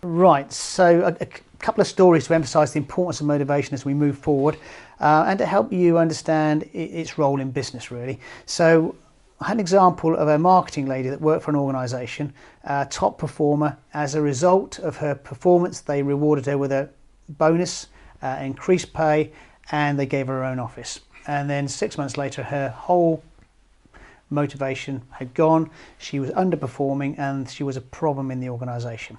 Right, so a couple of stories to emphasise the importance of motivation as we move forward and to help you understand its role in business really. So I had an example of a marketing lady that worked for an organisation, top performer. As a result of her performance, they rewarded her with a bonus, increased pay, and they gave her own office. And then 6 months later, her whole motivation had gone. She was underperforming and she was a problem in the organisation.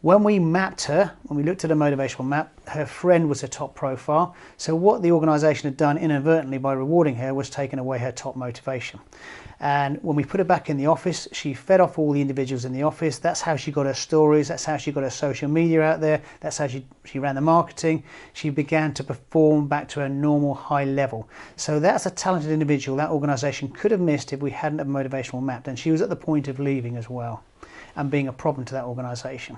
When we mapped her, when we looked at a motivational map, her friend was a top profile. So what the organisation had done inadvertently by rewarding her was taken away her top motivation. And when we put her back in the office, she fed off all the individuals in the office. That's how she got her stories. That's how she got her social media out there. That's how she ran the marketing. She began to perform back to her normal high level. So that's a talented individual that organisation could have missed if we hadn't have motivational mapped. And she was at the point of leaving as well and being a problem to that organisation.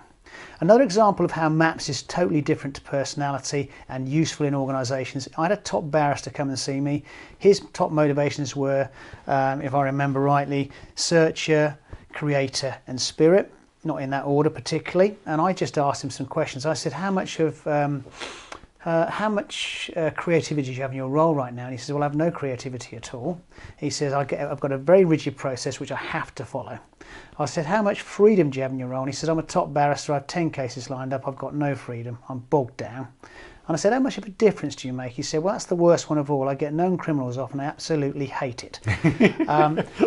Another example of how maps is totally different to personality and useful in organisations. I had a top barrister come and see me. His top motivations were, if I remember rightly, searcher, creator and spirit, not in that order particularly. And I just asked him some questions. I said, how much creativity do you have in your role right now? And he says, well, I have no creativity at all. He says, I've got a very rigid process which I have to follow. I said, how much freedom do you have in your role? And he said, I'm a top barrister, I have 10 cases lined up, I've got no freedom, I'm bogged down. And I said, how much of a difference do you make? He said, well, that's the worst one of all. I get known criminals off and I absolutely hate it.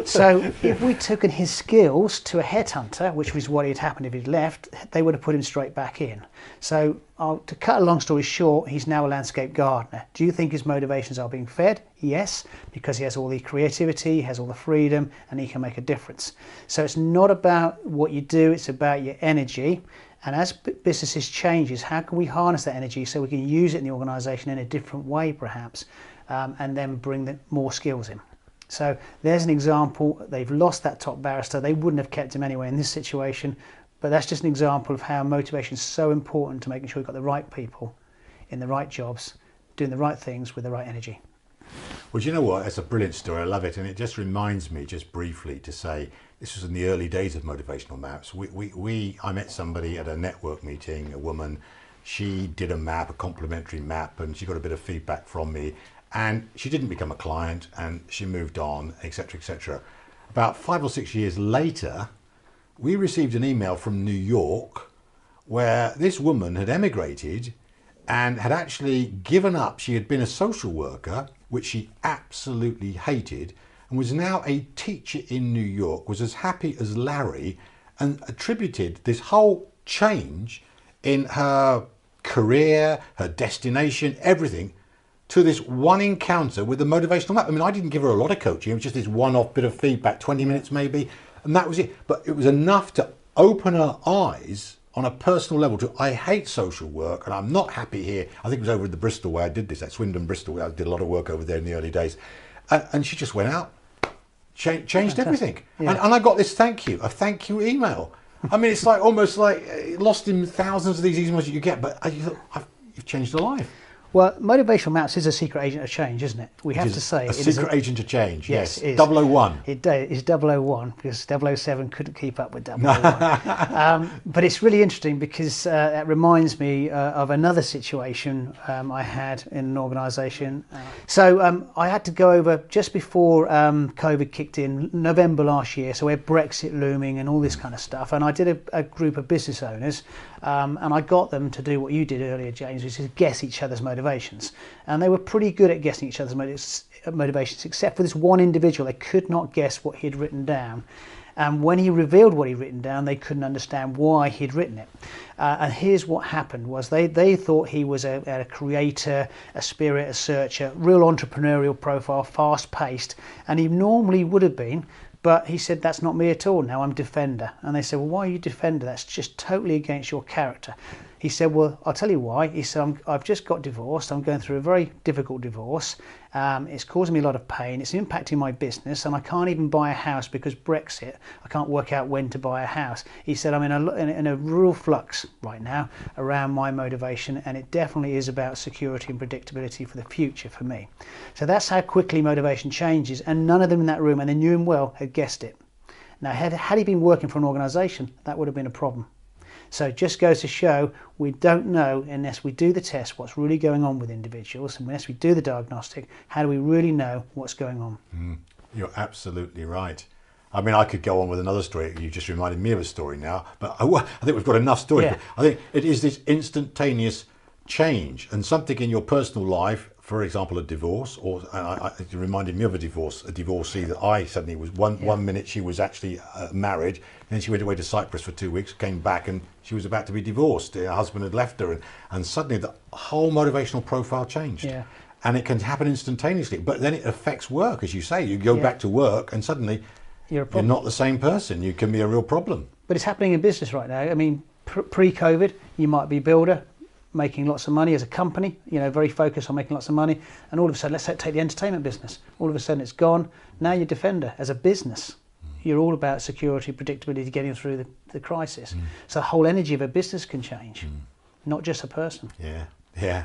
So if we'd taken his skills to a headhunter, which was what had happened if he'd left, they would have put him straight back in. So to cut a long story short, he's now a landscape gardener. Do you think his motivations are being fed? Yes, because he has all the creativity, he has all the freedom, and he can make a difference. So it's not about what you do, it's about your energy. And as businesses changes, how can we harness that energy so we can use it in the organisation in a different way perhaps, and then bring more skills in. So there's an example. They've lost that top barrister. They wouldn't have kept him anyway in this situation, but that's just an example of how motivation is so important to making sure you've got the right people in the right jobs, doing the right things with the right energy. Well, do you know what? It's a brilliant story. I love it. And it just reminds me, just briefly, to say this was in the early days of Motivational Maps. I met somebody at a network meeting, a woman. She did a map, a complimentary map, and she got a bit of feedback from me. And she didn't become a client and she moved on, etc., etc. About 5 or 6 years later, we received an email from New York where this woman had emigrated and had actually given up. She had been a social worker, which she absolutely hated, and was now a teacher in New York, was as happy as Larry, and attributed this whole change in her career, her destination, everything, to this one encounter with the motivational map. I mean, I didn't give her a lot of coaching. It was just this one-off bit of feedback, 20 minutes maybe, and that was it. But it was enough to open her eyes on a personal level to, I hate social work and I'm not happy here. I think it was over in the Bristol way I did this, at Swindon, Bristol. I did a lot of work over there in the early days. And she just went out, changed everything. Yeah. And I got this thank you email. I mean, it's like almost like lost in thousands of these emails that you get, but you've changed her life. Well, Motivational Maps is a secret agent of change, isn't it? We have to say it. A secret agent of change, yes. It is. 001. It is 001 because 007 couldn't keep up with 001. But it's really interesting because it reminds me of another situation I had in an organisation. So I had to go over just before COVID kicked in, November last year, so we had Brexit looming and all this kind of stuff. And I did a group of business owners and I got them to do what you did earlier, James, which is guess each other's motivations. And they were pretty good at guessing each other's motivations, except for this one individual. They could not guess what he'd written down. And when he revealed what he'd written down, they couldn't understand why he'd written it. And here's what happened was they thought he was a creator, a spirit, a searcher, real entrepreneurial profile, fast-paced, and he normally would have been. But he said, that's not me at all. Now I'm defender. And they said, well, why are you defender? That's just totally against your character. He said, well, I'll tell you why. He said, I've just got divorced. I'm going through a very difficult divorce. It's causing me a lot of pain. It's impacting my business, and I can't even buy a house because Brexit. I can't work out when to buy a house. He said, I'm in a real flux right now around my motivation, and it definitely is about security and predictability for the future for me. So that's how quickly motivation changes, and none of them in that room, and they knew him well, had guessed it. Now, had he been working for an organisation, that would have been a problem. So it just goes to show we don't know unless we do the test what's really going on with individuals, and unless we do the diagnostic, how do we really know what's going on? You're absolutely right. I mean, I could go on with another story. You just reminded me of a story now, but I think we've got enough stories. Yeah. But I think it is this instantaneous change, and something in your personal life, for example, a divorce, or it reminded me of a divorcee that I suddenly was one minute she was actually married, then she went away to Cyprus for 2 weeks, came back, and she was about to be divorced. Her husband had left her, and suddenly the whole motivational profile changed. Yeah. And it can happen instantaneously, but then it affects work, as you say. You go back to work, and suddenly you're not the same person. You can be a real problem. But it's happening in business right now. I mean, pre-COVID, you might be a builder, making lots of money as a company, very focused on making lots of money. And all of a sudden, let's take the entertainment business. All of a sudden, it's gone. Now you're Defender as a business. You're all about security, predictability, getting through the crisis. So the whole energy of a business can change, not just a person. Yeah.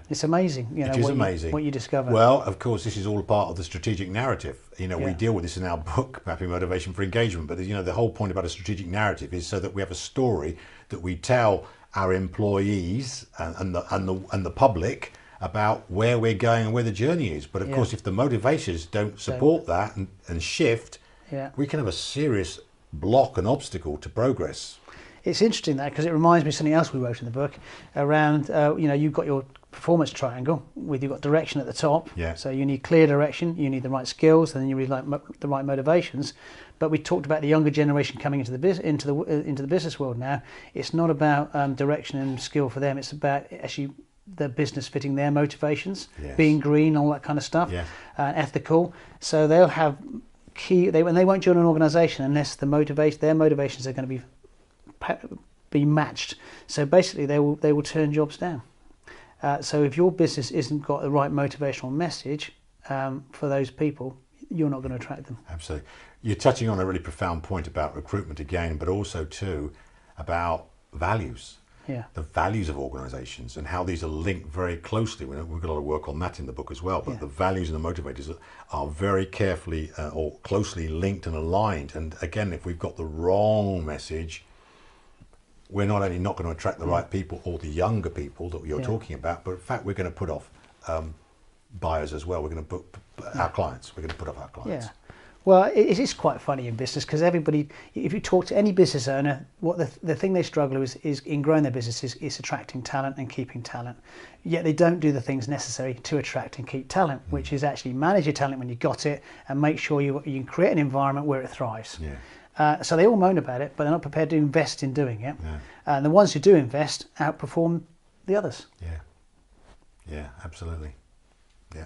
It's amazing, it is amazing what you discover. Well, of course, this is all part of the strategic narrative. We Yeah. deal with this in our book, Mapping Motivation for Engagement. But the whole point about a strategic narrative is so that we have a story that we tell our employees and the public about where we're going and where the journey is. But of course, if the motivations don't support that and shift, we can have a serious block and obstacle to progress. It's interesting that, because it reminds me of something else we wrote in the book around, you've got your performance triangle with you've got direction at the top. Yeah. So you need clear direction, you need the right skills, and then you need the right motivations. But we talked about the younger generation coming into the business world now. It's not about direction and skill for them. It's about actually the business fitting their motivations, being green, all that kind of stuff, ethical. So they'll have they won't join an organisation unless their motivations are going to be matched. So basically, they will turn jobs down. So if your business isn't got the right motivational message for those people, you're not going to attract them. Absolutely. You're touching on a really profound point about recruitment again, but also too about values. Yeah. The values of organisations and how these are linked very closely. We've got a lot of work on that in the book as well, but the values and the motivators are very carefully or closely linked and aligned. And again, if we've got the wrong message, we're not only not going to attract the right people or the younger people that you're talking about, but in fact, we're going to put off buyers as well. We're going to put our clients. We're going to put off our clients. Yeah. Well, it is quite funny in business, because everybody, if you talk to any business owner, what the thing they struggle with is in growing their business is attracting talent and keeping talent. Yet they don't do the things necessary to attract and keep talent, which is actually manage your talent when you got it and make sure you can create an environment where it thrives. Yeah. So they all moan about it, but they're not prepared to invest in doing it. And the ones who do invest outperform the others. Yeah, absolutely. Yeah.